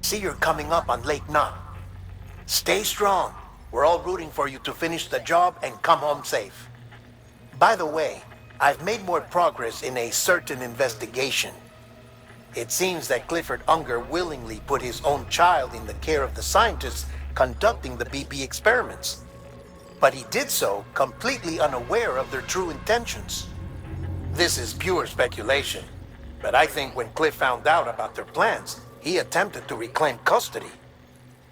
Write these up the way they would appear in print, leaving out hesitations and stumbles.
See you're coming up on Lake Knot. Stay strong. We're all rooting for you to finish the job and come home safe. By the way, I've made more progress in a certain investigation. It seems that Clifford Unger willingly put his own child in the care of the scientists conducting the BP experiments. But he did so completely unaware of their true intentions. This is pure speculation, but I think when Cliff found out about their plans, he attempted to reclaim custody.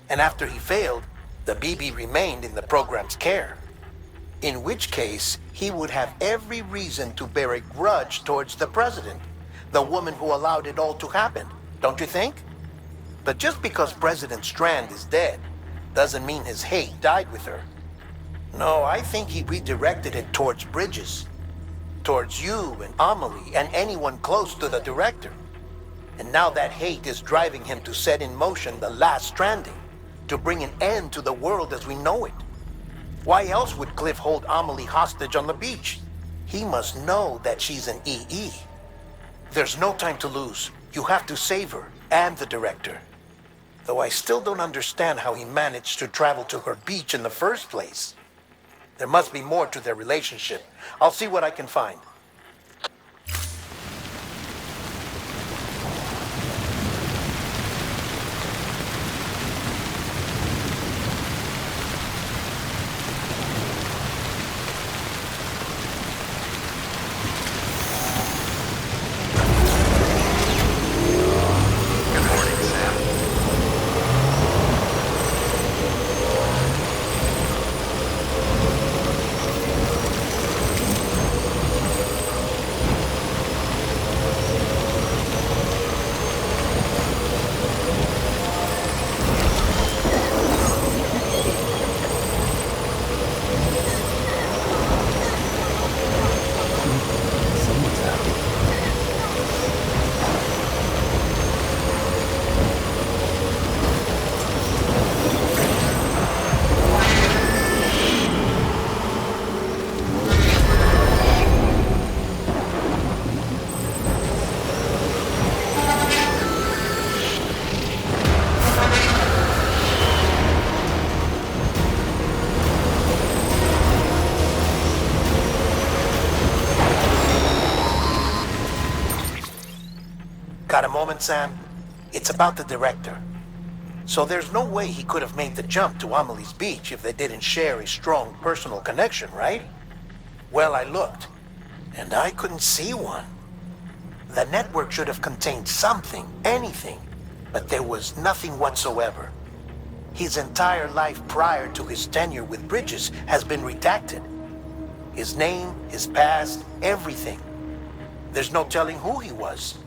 And after he failed, the BB remained in the program's care. In which case, he would have every reason to bear a grudge towards the president, the woman who allowed it all to happen, don't you think? But just because President Strand is dead, doesn't mean his hate died with her. No, I think he redirected it towards Bridges. Towards you and Amelie and anyone close to the director. And now that hate is driving him to set in motion the last Stranding, to bring an end to the world as we know it. Why else would Cliff hold Amelie hostage on the beach? He must know that she's an EE. There's no time to lose. You have to save her and the director. Though I still don't understand how he managed to travel to her beach in the first place. There must be more to their relationship. I'll see what I can find. Got a moment, Sam? It's about the director. So there's no way he could have made the jump to Amelie's beach if they didn't share a strong personal connection, right? Well, I looked, and I couldn't see one. The network should have contained something, anything, but there was nothing whatsoever. His entire life prior to his tenure with Bridges has been redacted. His name, his past, everything. There's no telling who he was.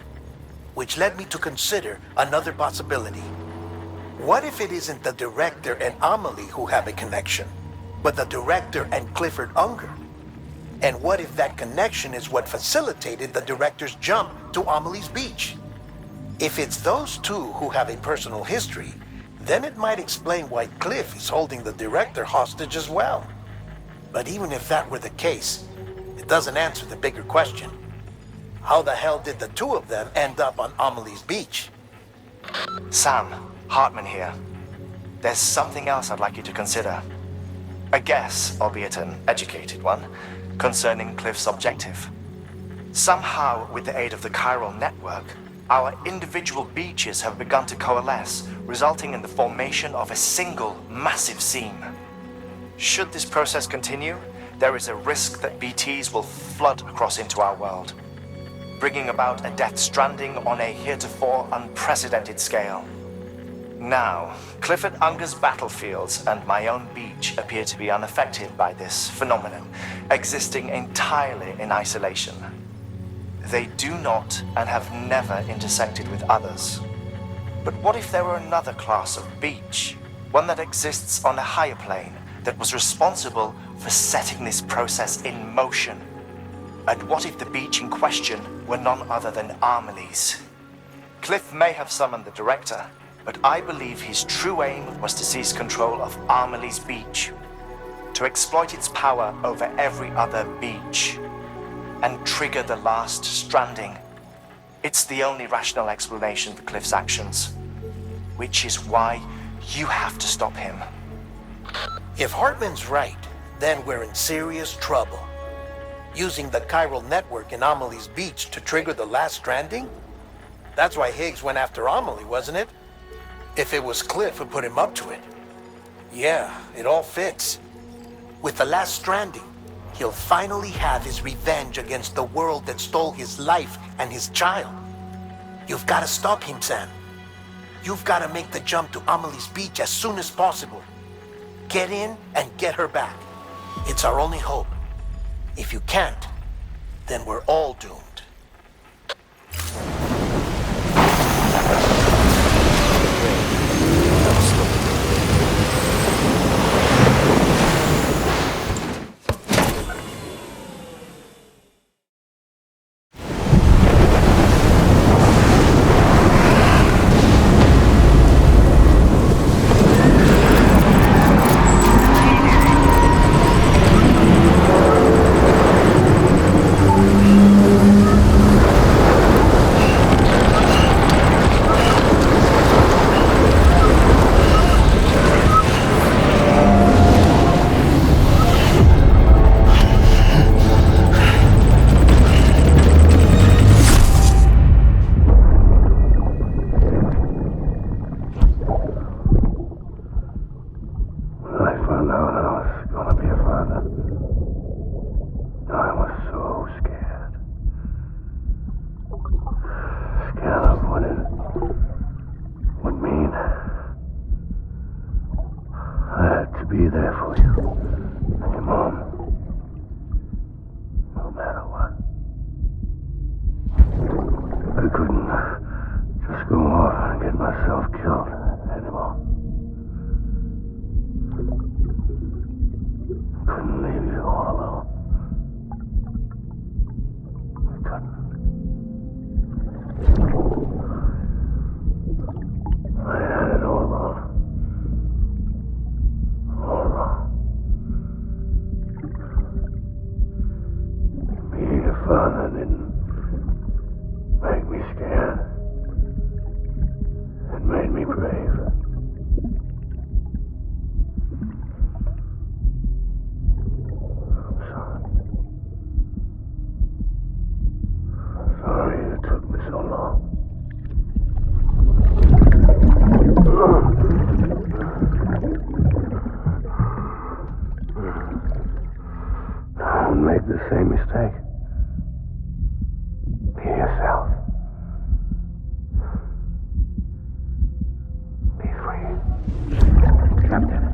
Which led me to consider another possibility. What if it isn't the director and Amelie who have a connection, but the director and Clifford Unger? And what if that connection is what facilitated the director's jump to Amelie's beach? If it's those two who have a personal history, then it might explain why Cliff is holding the director hostage as well. But even if that were the case, it doesn't answer the bigger question. How the hell did the two of them end up on Amelie's beach? Sam, Hartman here. There's something else I'd like you to consider. A guess, albeit an educated one, concerning Cliff's objective. Somehow, with the aid of the chiral network, our individual beaches have begun to coalesce, resulting in the formation of a single massive seam. Should this process continue, there is a risk that BTs will flood across into our world, bringing about a death stranding on a heretofore unprecedented scale. Now, Clifford Unger's battlefields and my own beach appear to be unaffected by this phenomenon, existing entirely in isolation. They do not and have never intersected with others. But what if there were another class of beach, one that exists on a higher plane, that was responsible for setting this process in motion? And what if the beach in question were none other than Amelie's? Cliff may have summoned the director, but I believe his true aim was to seize control of Amelie's beach, to exploit its power over every other beach, and trigger the last stranding. It's the only rational explanation for Cliff's actions. which is why you have to stop him. If Hartman's right, then we're in serious trouble. Using the chiral network in Amelie's beach to trigger the last stranding? That's why Higgs went after Amelie, wasn't it? If it was Cliff who put him up to it. Yeah, it all fits. With the last stranding, he'll finally have his revenge against the world that stole his life and his child. You've got to stop him, Sam. You've got to make the jump to Amelie's beach as soon as possible. Get in and get her back. It's our only hope. If you can't, then we're all doomed. Be there for you. And your mom. No matter what. I couldn't just go off and get myself killed anymore. Couldn't leave you all alone. I couldn't. I had it all wrong. Being a father didn't make me scared. It made me brave. I'm sorry. Sorry it took me so long. Don't make the same mistake. Be yourself. Be free. Captain,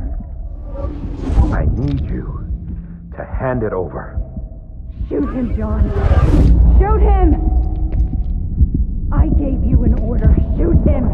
I need you to hand it over. Shoot him, John. Shoot him! I gave you an order. Shoot him!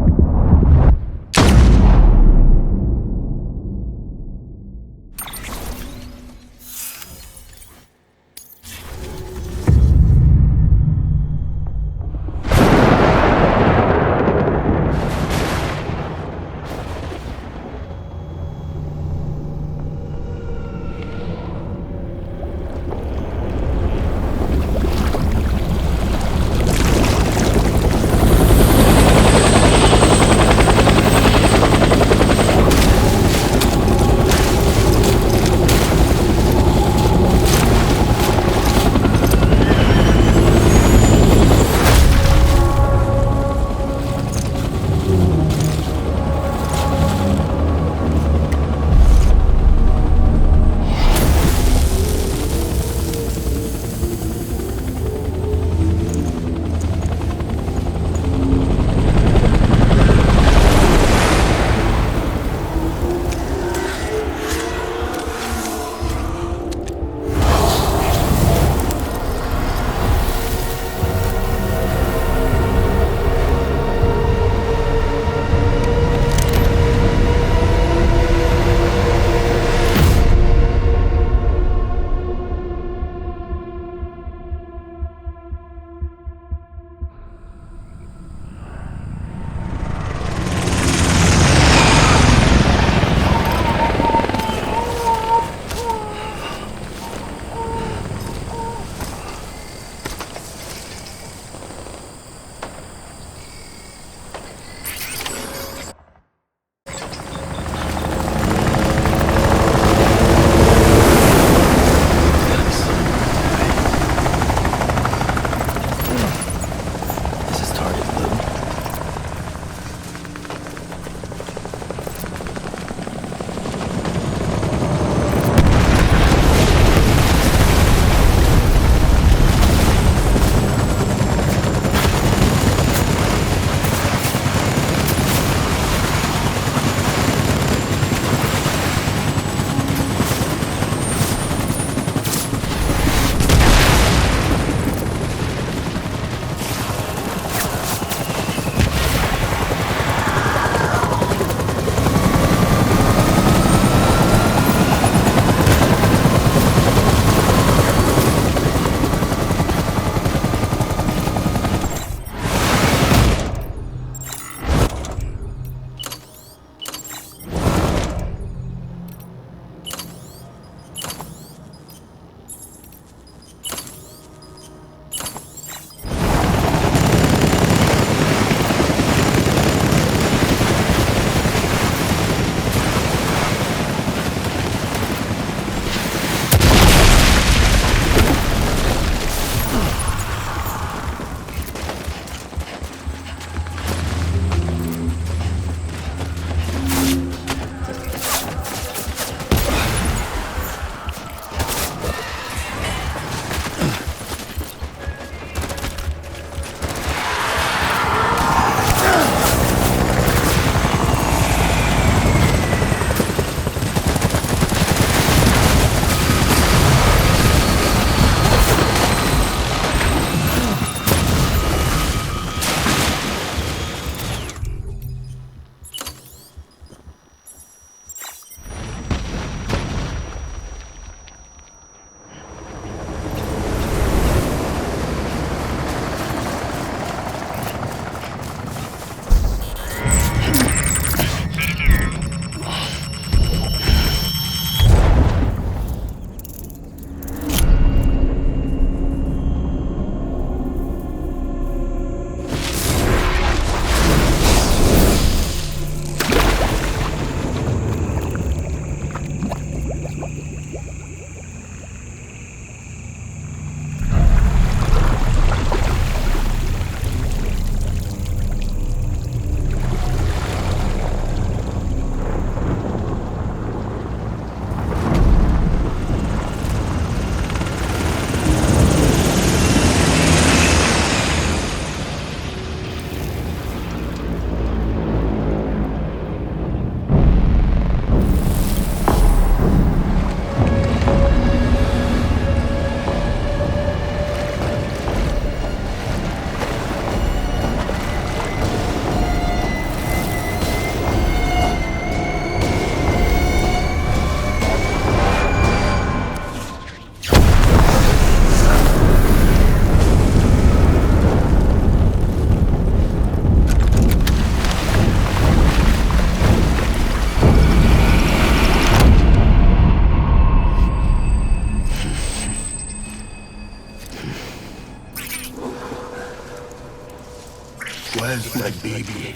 my baby?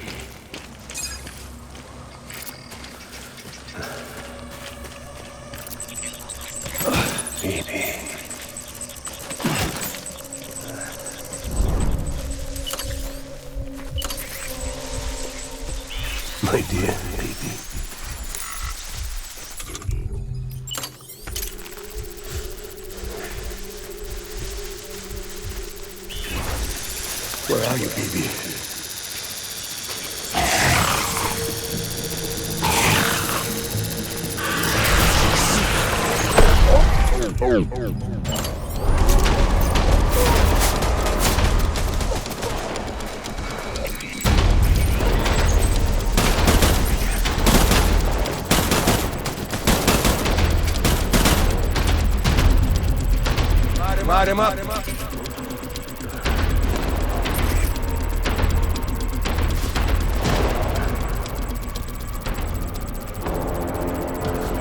Baby. My dear baby. Where are you, baby? Light him up.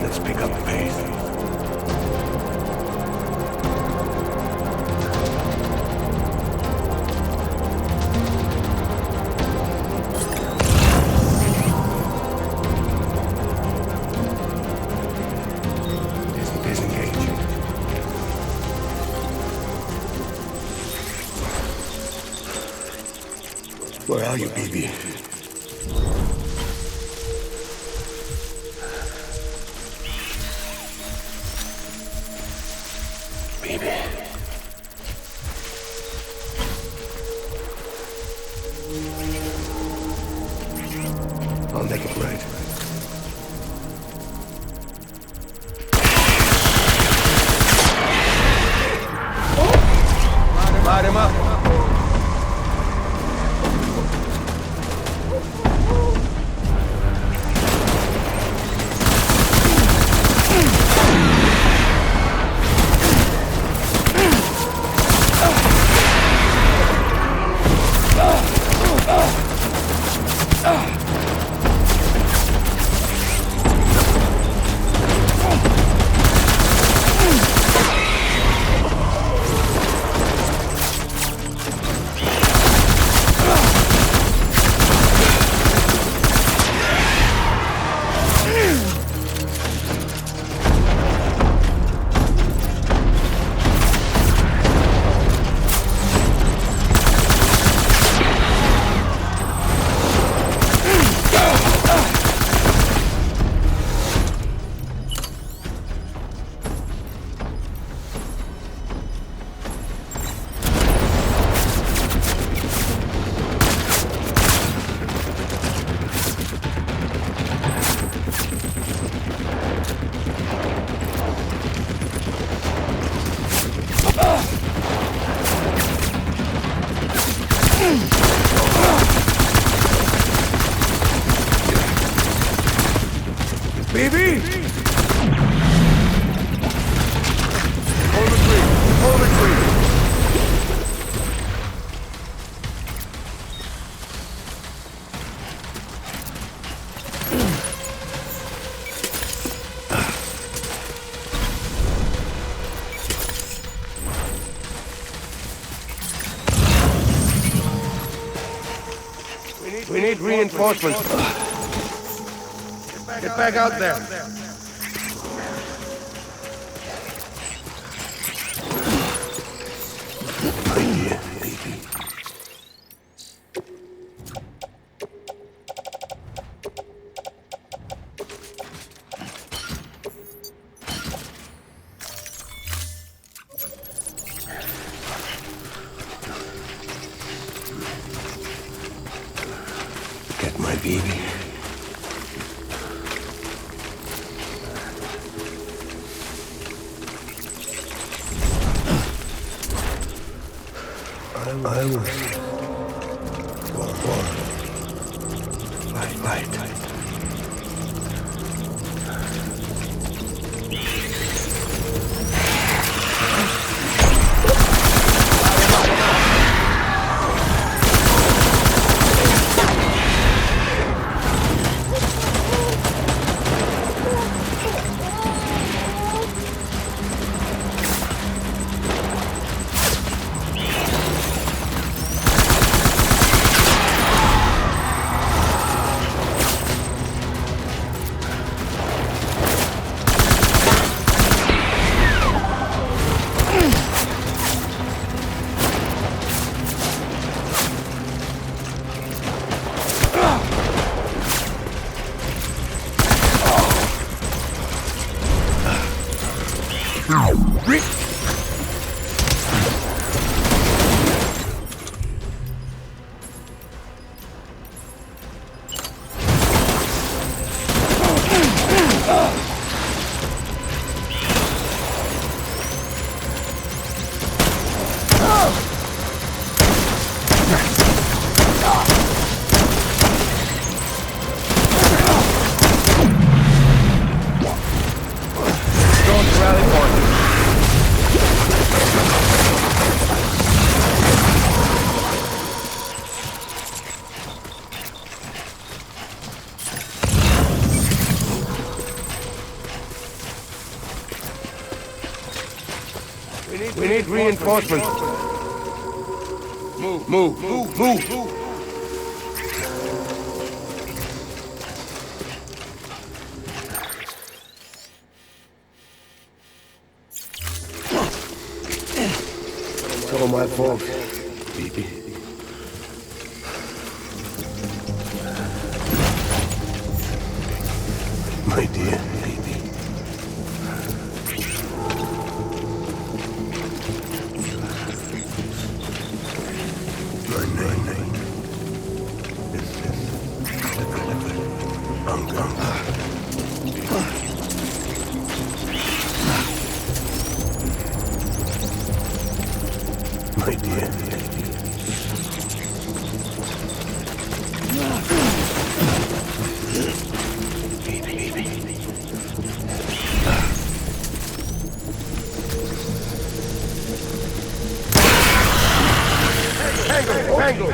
Let's pick up the pace. Disengage. Where are you, baby? Baby. I'll make it right. Light him up. Baby! Hold the tree. Hold the tree. We need reinforcements. Get back out there. My dear baby. Get my baby. I was born by light. We need reinforcements. Move. It's all my fault, baby. My dear baby. My name is Anganga. My dear baby. Tango!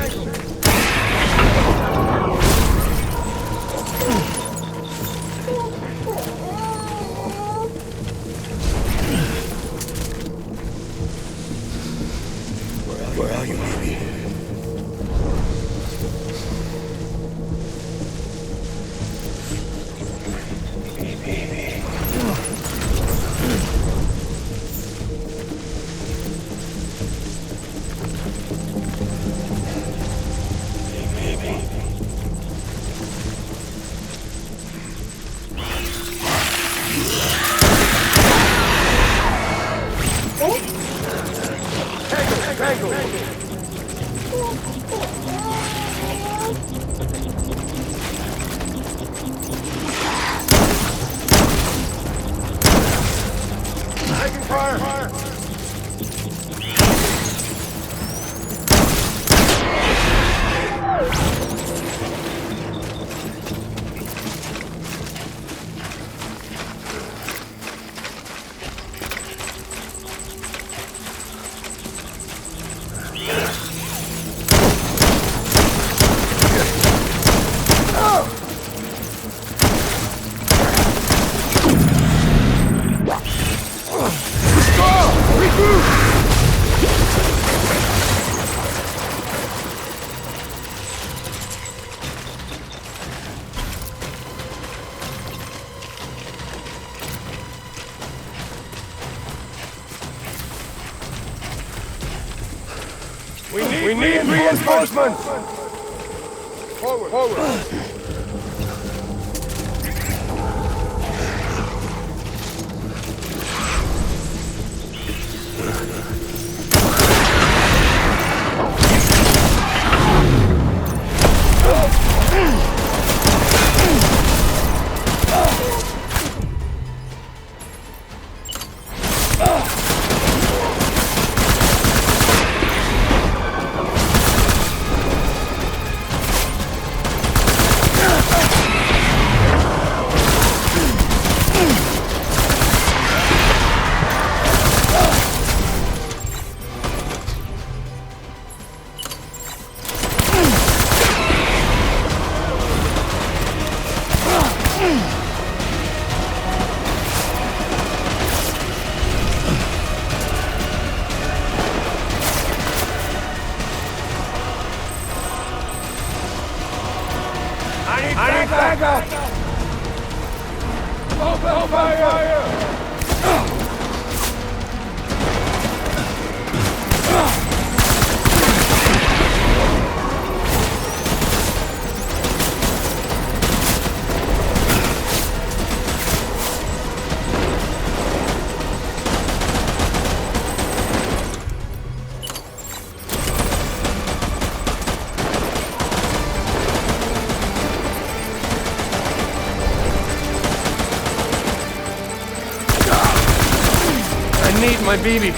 Where are you, baby? We need reinforcements! Forward! I need backup! Open fire! I need my BB.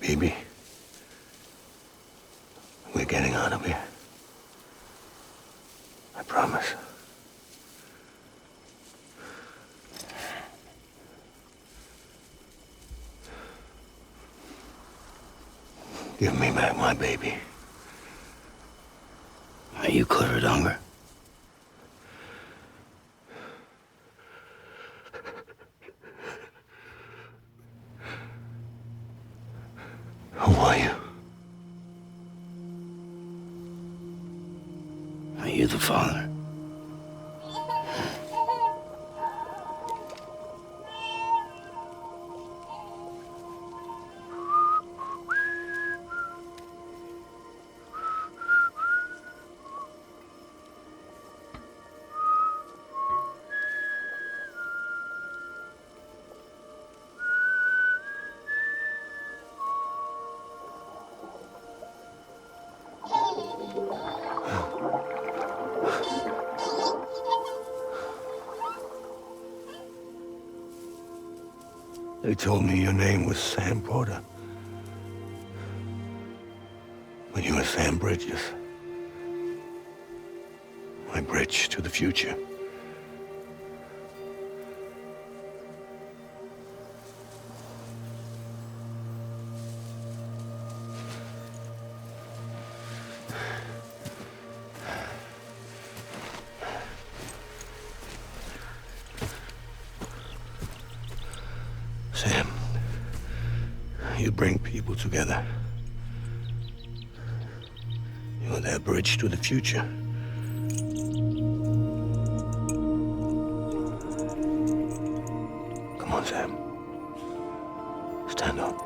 Baby, we're getting out of here. I promise. Give me back my baby. Are you clear, Donger? Who are you? Are you the father? They told me your name was Sam Porter. But you were Sam Bridges. My bridge to the future. Sam, you bring people together. You're their bridge to the future. Come on, Sam. Stand up.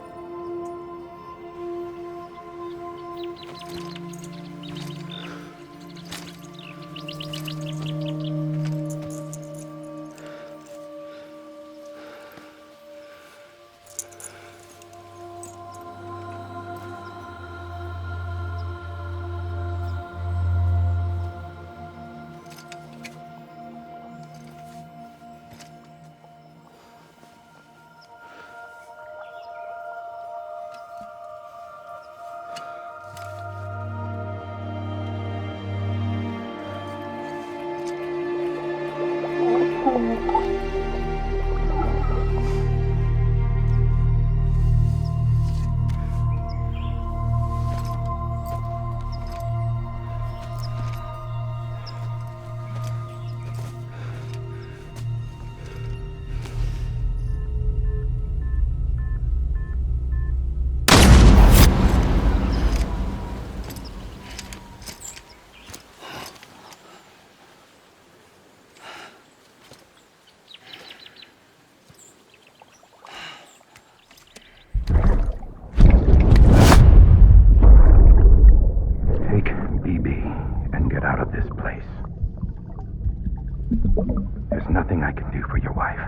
There's nothing I can do for your wife.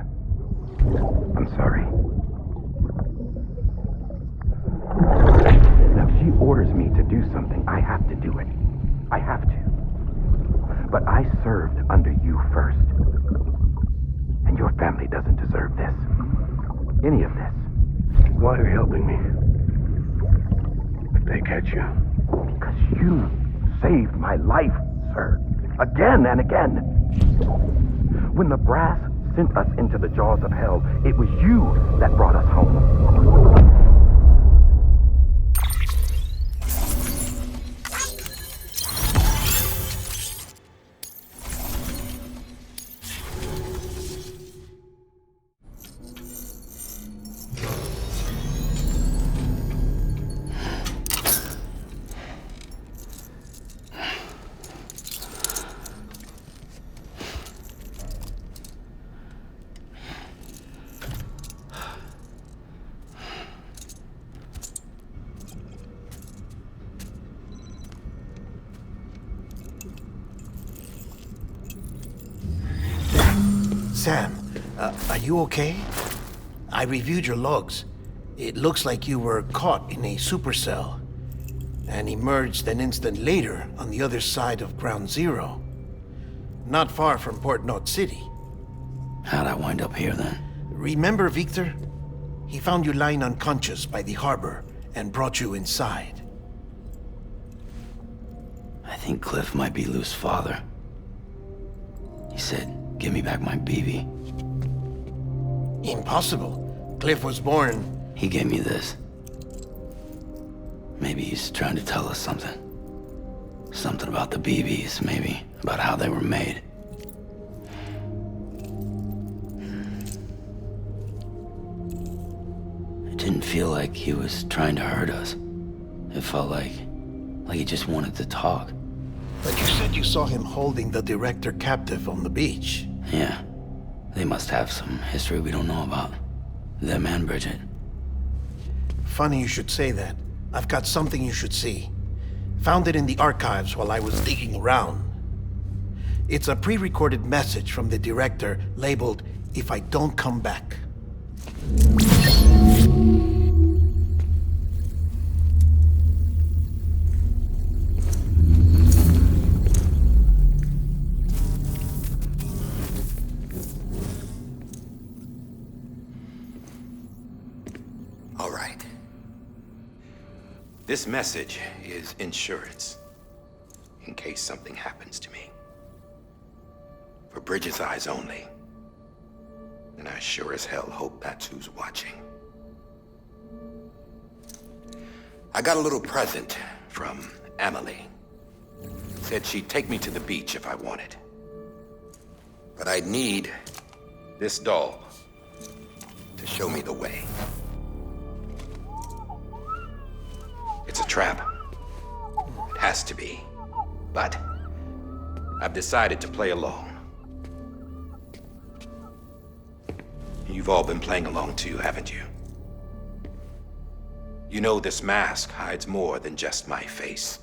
I'm sorry. Now, if she orders me to do something, I have to do it. I have to. But I served under you first. And your family doesn't deserve this. Any of this. Why are you helping me? If they catch you. Because you saved my life, sir. Again and again. When the brass sent us into the jaws of hell, it was you that brought us home. Sam, are you okay? I reviewed your logs. It looks like you were caught in a supercell and emerged an instant later on the other side of Ground Zero. Not far from Port Knot City. How'd I wind up here then? Remember Victor? He found you lying unconscious by the harbor and brought you inside. I think Cliff might be Lou's father. He said, give me back my BB. Impossible. Cliff was born... He gave me this. Maybe he's trying to tell us something. Something about the BBs, maybe. About how they were made. It didn't feel like he was trying to hurt us. It felt like he just wanted to talk. But you said you saw him holding the director captive on the beach. Yeah. They must have some history we don't know about. Them and Bridget. Funny you should say that. I've got something you should see. Found it in the archives while I was digging around. It's a pre-recorded message from the director labeled, "If I don't come back." All right. This message is insurance, in case something happens to me. For Bridget's eyes only. And I sure as hell hope that's who's watching. I got a little present from Emily. Said she'd take me to the beach if I wanted. But I'd need this doll to show me the way. It's a trap. It has to be. But I've decided to play along. You've all been playing along too, haven't you? You know this mask hides more than just my face.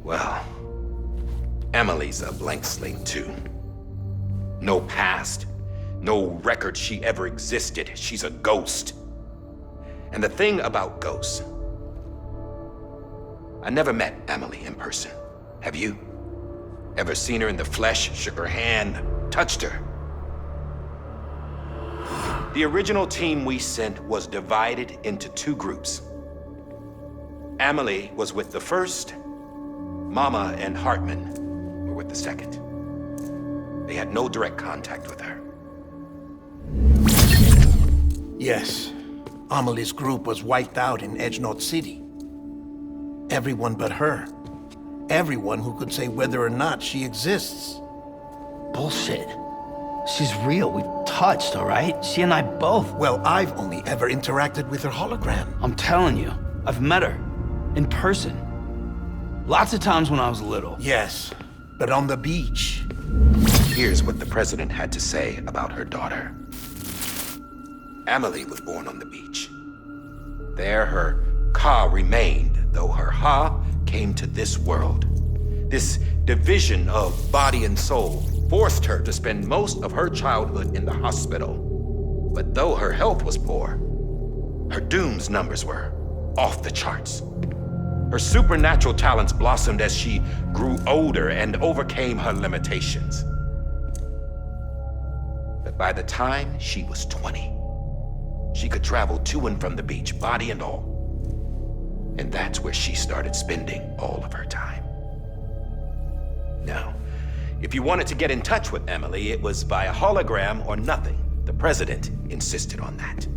Well, Emily's a blank slate too. No past. No record she ever existed. She's a ghost. And the thing about ghosts, I never met Emily in person. Have you? Ever seen her in the flesh, shook her hand, touched her? The original team we sent was divided into two groups. Emily was with the first. Mama and Hartman were with the second. They had no direct contact with her. Yes. Amelie's group was wiped out in Edge Knot City. Everyone but her. Everyone who could say whether or not she exists. Bullshit. She's real. We've touched, all right? She and I both. Well, I've only ever interacted with her hologram. I'm telling you, I've met her. In person. Lots of times when I was little. Yes, but on the beach. Here's what the president had to say about her daughter. Emily was born on the beach. There her Ka remained, though her Ha came to this world. This division of body and soul forced her to spend most of her childhood in the hospital. But though her health was poor, her Doom's numbers were off the charts. Her supernatural talents blossomed as she grew older and overcame her limitations. But by the time she was 20, she could travel to and from the beach, body and all. And that's where she started spending all of her time. Now, if you wanted to get in touch with Emily, it was via hologram or nothing. The president insisted on that.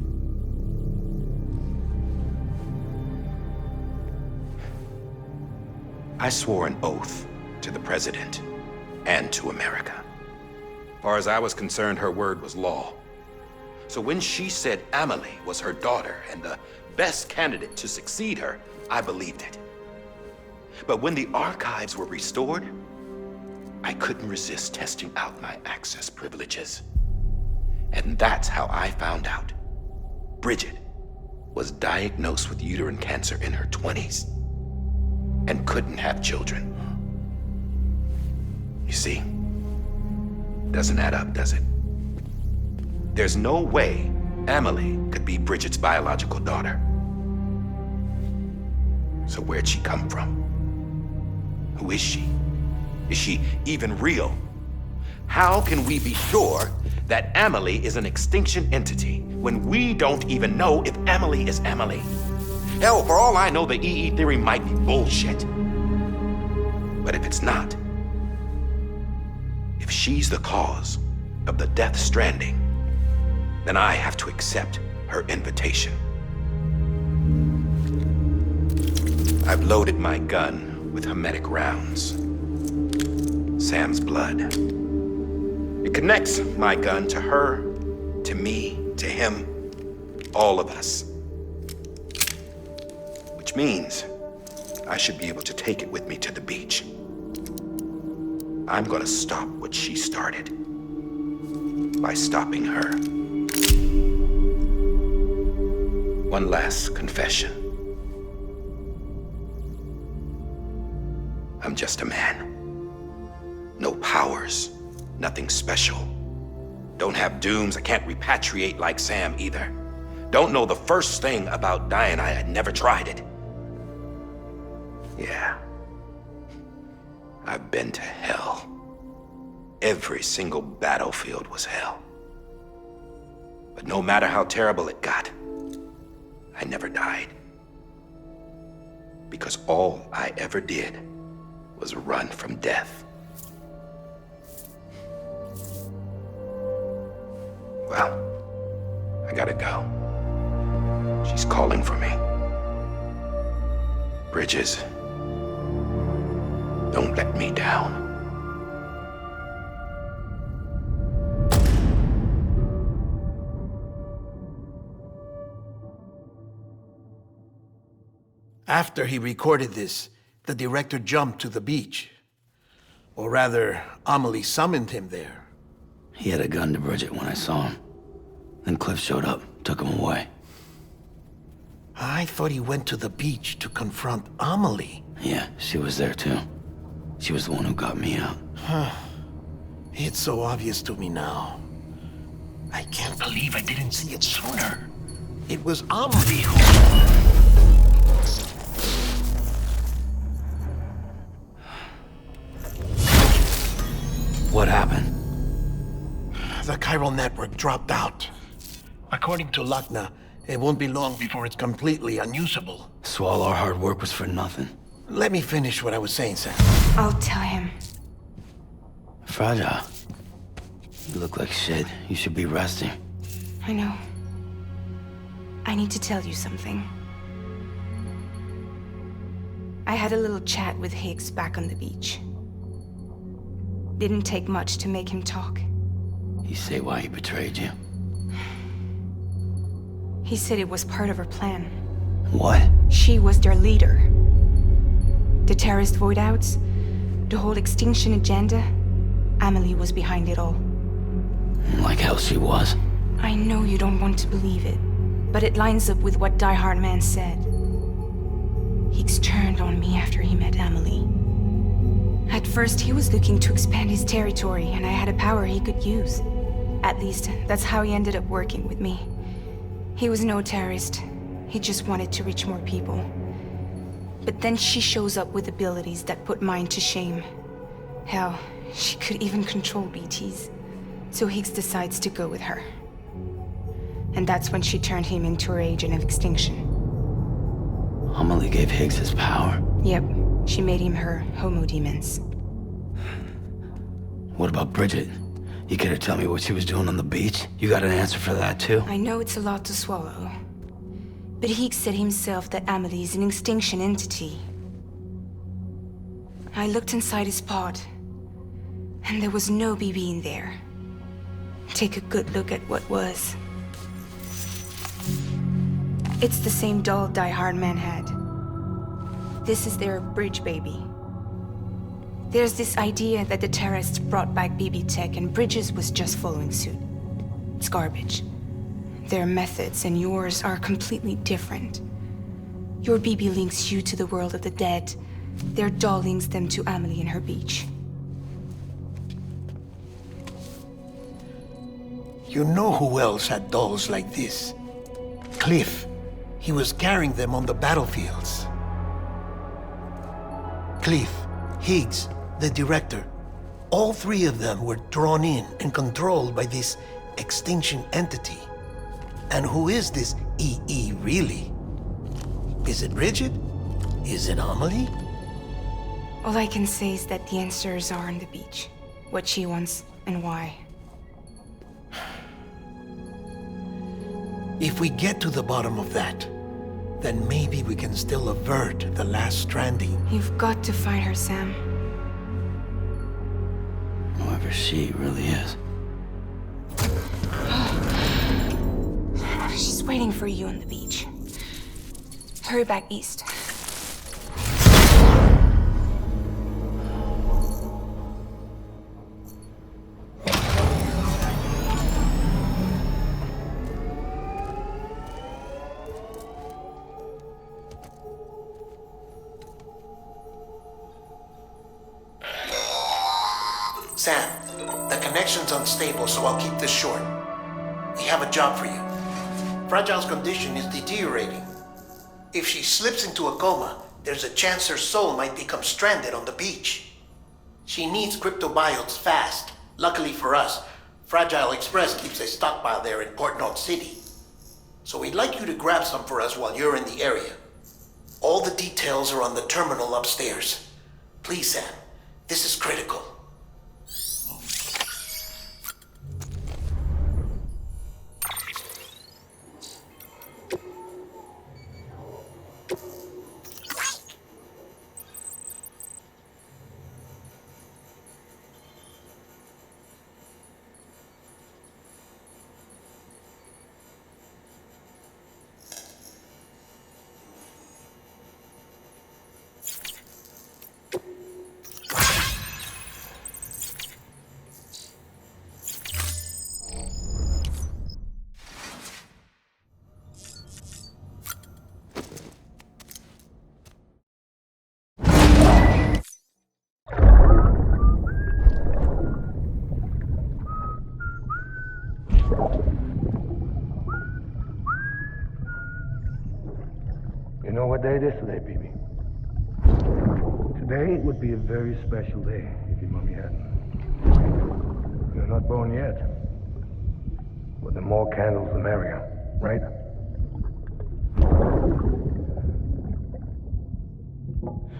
I swore an oath to the president and to America. As far as I was concerned, her word was law. So when she said Emily was her daughter and the best candidate to succeed her, I believed it. But when the archives were restored, I couldn't resist testing out my access privileges. And that's how I found out Bridget was diagnosed with uterine cancer in her 20s and couldn't have children. You see, doesn't add up, does it? There's no way Emily could be Bridget's biological daughter. So where'd she come from? Who is she? Is she even real? How can we be sure that Amelie is an extinction entity when we don't even know if Amelie is Amelie. Hell, for all I know, the EE theory might be bullshit. But if it's not, if she's the cause of the Death Stranding, then I have to accept her invitation. I've loaded my gun with hermetic rounds. Sam's blood. It connects my gun to her, to me, to him, all of us. Which means I should be able to take it with me to the beach. I'm gonna stop what she started by stopping her. One last confession. I'm just a man. No powers, nothing special. Don't have dooms, I can't repatriate like Sam either. Don't know the first thing about dying, I had never tried it. Yeah. I've been to hell. Every single battlefield was hell. But no matter how terrible it got, I never died. Because all I ever did was run from death. Well, I gotta go. She's calling for me. Bridges, don't let me down. After he recorded this, the director jumped to the beach. Or rather, Amelie summoned him there. He had a gun to Bridget when I saw him. Then Cliff showed up, took him away. I thought he went to the beach to confront Amelie. Yeah, she was there too. She was the one who got me out. It's so obvious to me now. I can't believe I didn't see it sooner. It was Amelie who... What happened? The chiral network dropped out. According to Luckna, it won't be long before it's completely unusable. So all our hard work was for nothing. Let me finish what I was saying, Sam. I'll tell him. Fragile. You look like shit. You should be resting. I know. I need to tell you something. I had a little chat with Higgs back on the beach. Didn't take much to make him talk. You say why he betrayed you? He said it was part of her plan. What? She was their leader. The terrorist voidouts, the whole extinction agenda, Amelie was behind it all. Like hell she was. I know you don't want to believe it, but it lines up with what Die Hard Man said. Higgs turned on me after he met Amelie. At first, he was looking to expand his territory, and I had a power he could use. At least, that's how he ended up working with me. He was no terrorist. He just wanted to reach more people. But then she shows up with abilities that put mine to shame. Hell, she could even control BTs. So Higgs decides to go with her. And that's when she turned him into her agent of extinction. Amelie gave Higgs his power? Yep, she made him her homo demons. What about Bridget? You care to tell me what she was doing on the beach? You got an answer for that too? I know it's a lot to swallow. But Higgs said himself that Amelie is an extinction entity. I looked inside his pod, and there was no BB in there. Take a good look at what was. It's the same doll Die Hard Man had. This is their bridge baby. There's this idea that the terrorists brought back BB tech and Bridges was just following suit. It's garbage. Their methods and yours are completely different. Your BB links you to the world of the dead. Their doll links them to Amelie and her beach. You know who else had dolls like this? Cliff. He was carrying them on the battlefields. Cliff, Higgs, the director. All three of them were drawn in and controlled by this extinction entity. And who is this EE really? Is it Bridget? Is it Amelie? All I can say is that the answers are on the beach. What she wants and why. If we get to the bottom of that, then maybe we can still avert the last stranding. You've got to find her, Sam. Whoever she really is. She's waiting for you on the beach. Hurry back east. Sam, the connection's unstable, so I'll keep this short. We have a job for you. Fragile's condition is deteriorating. If she slips into a coma, there's a chance her soul might become stranded on the beach. She needs cryptobiotes fast. Luckily for us, Fragile Express keeps a stockpile there in Port North City. So we'd like you to grab some for us while you're in the area. All the details are on the terminal upstairs. Please, Sam, this is critical. You know what day it is today, BB? Today would be a very special day if your mommy hadn't. You're not born yet. But the more candles, the merrier, right?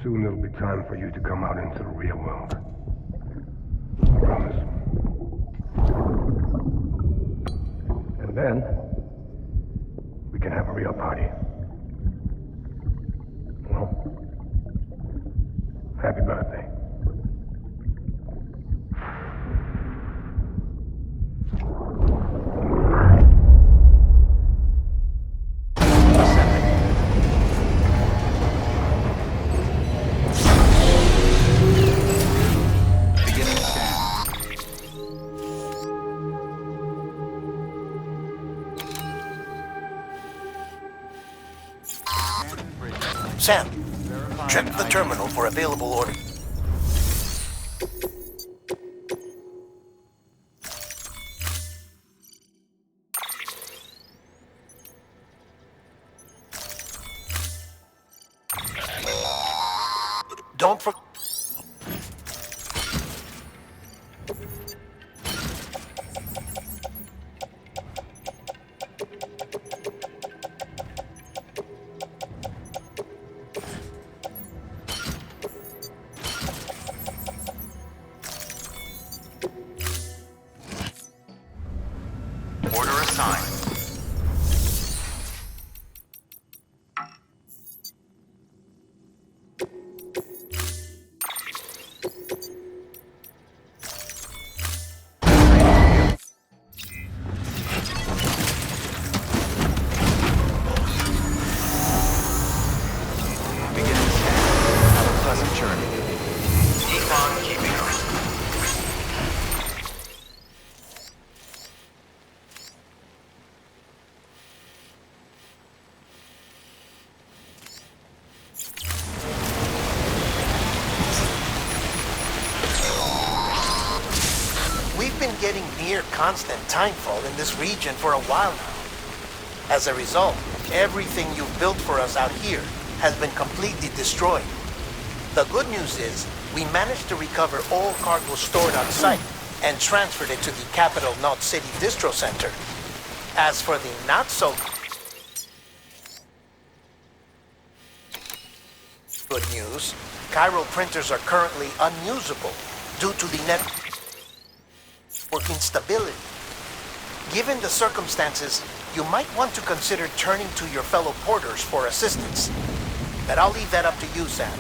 Soon it'll be time for you to come out into the real world. I promise. And then, we can have a real party. Well, happy birthday. Beginning scan. Sam, check the terminal for available order. Don't forget. Order assigned. Beginning scan. Have a pleasant journey. Keep on keeping on. We've been getting near constant timefall in this region for a while now. As a result, everything you've built for us out here has been completely destroyed. The good news is, We managed to recover all cargo stored on site and transferred it to the Capital Knot City Distro Center. As for the not-so good news, Cairo printers are currently unusable due to the network instability. Given the circumstances, you might want to consider turning to your fellow porters for assistance. But I'll leave that up to you, Sam.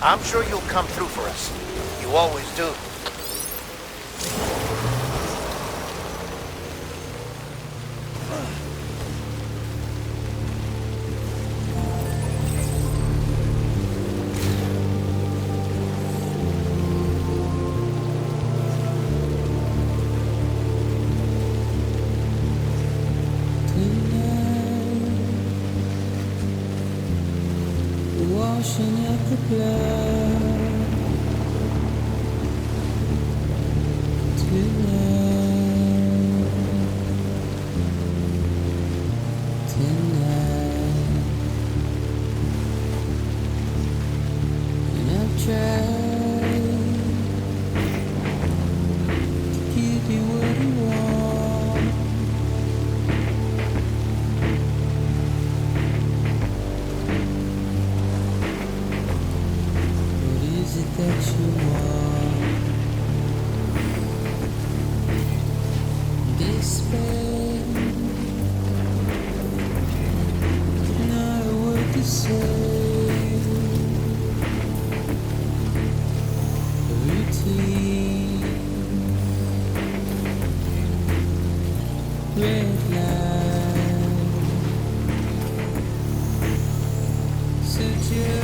I'm sure you'll come through for us. You always do. Washing up the blood tonight, and I've tried to give you what you want. Is it that you want? Despair, not a word to say. A routine, red light, suggest.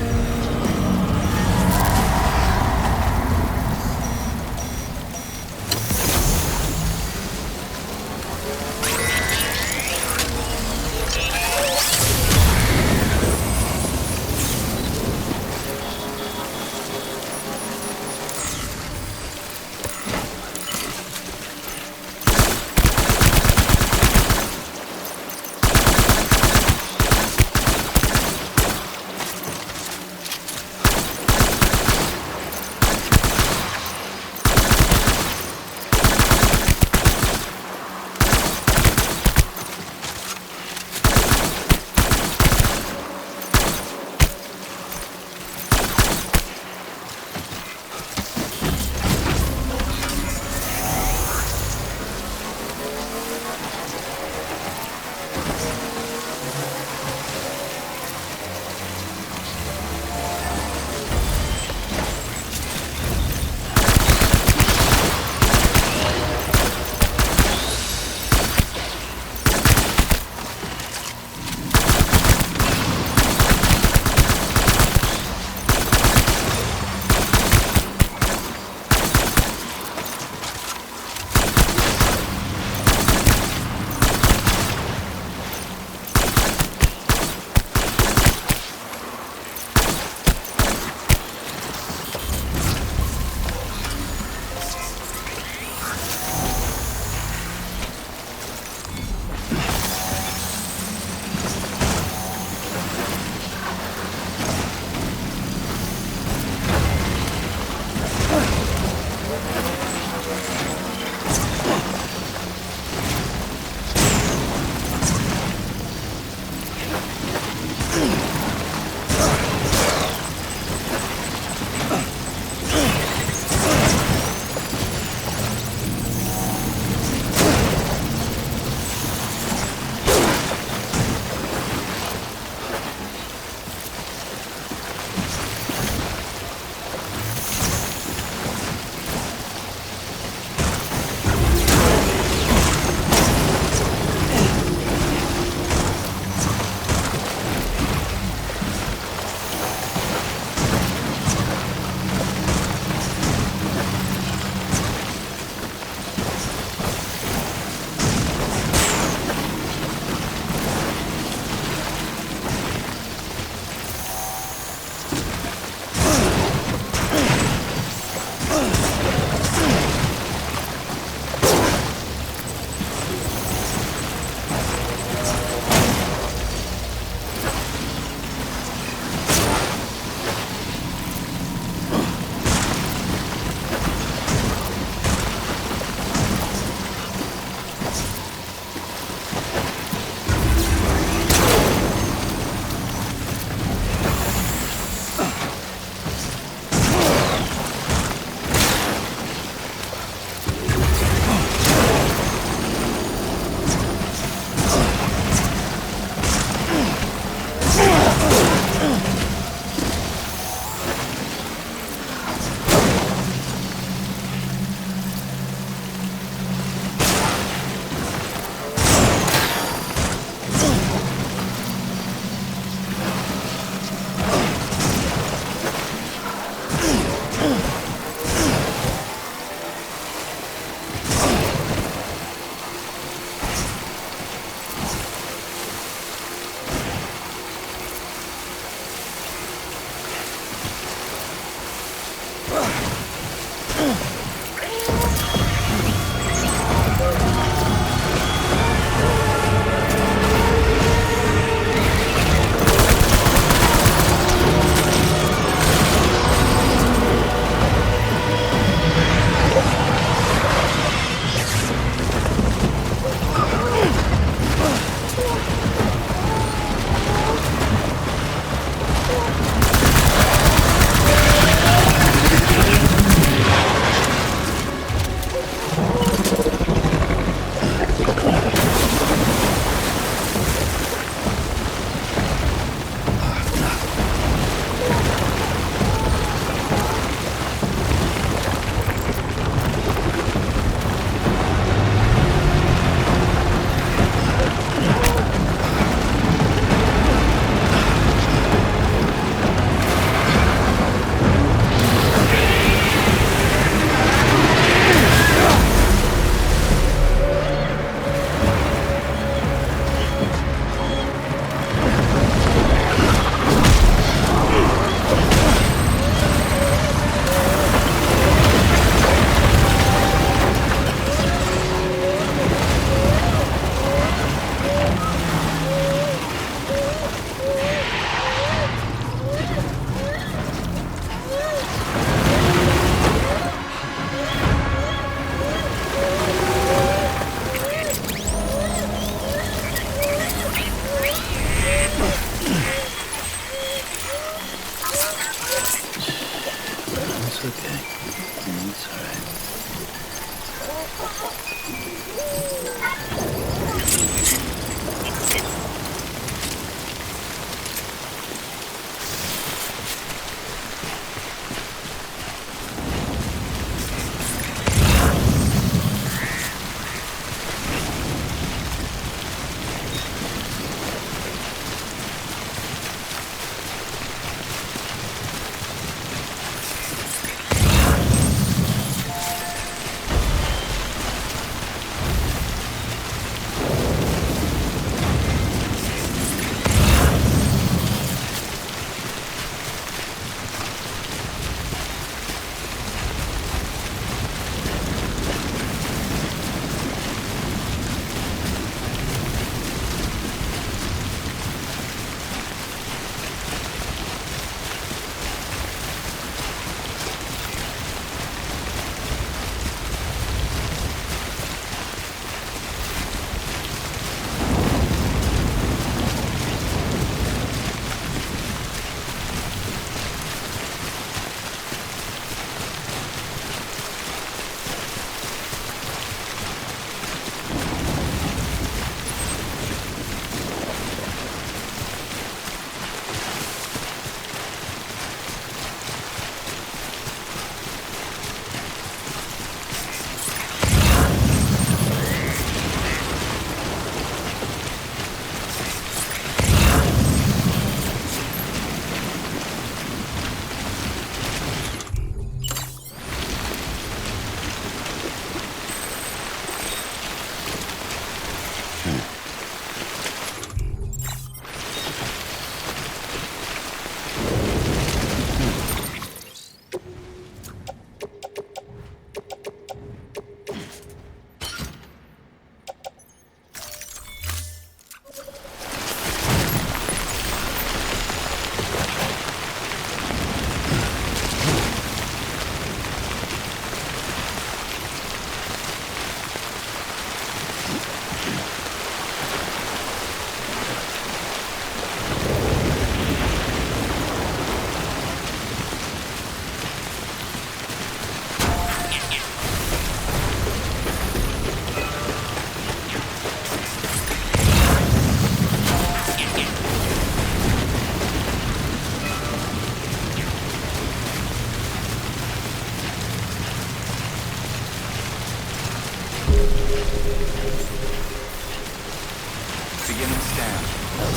Beginning scan.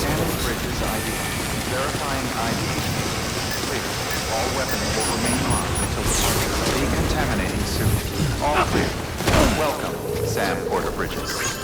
Scanning bridges ID. Verifying ID. Clear. All weapons will remain armed until departure. Decontaminating soon. All clear. Welcome, Sam Porter Bridges.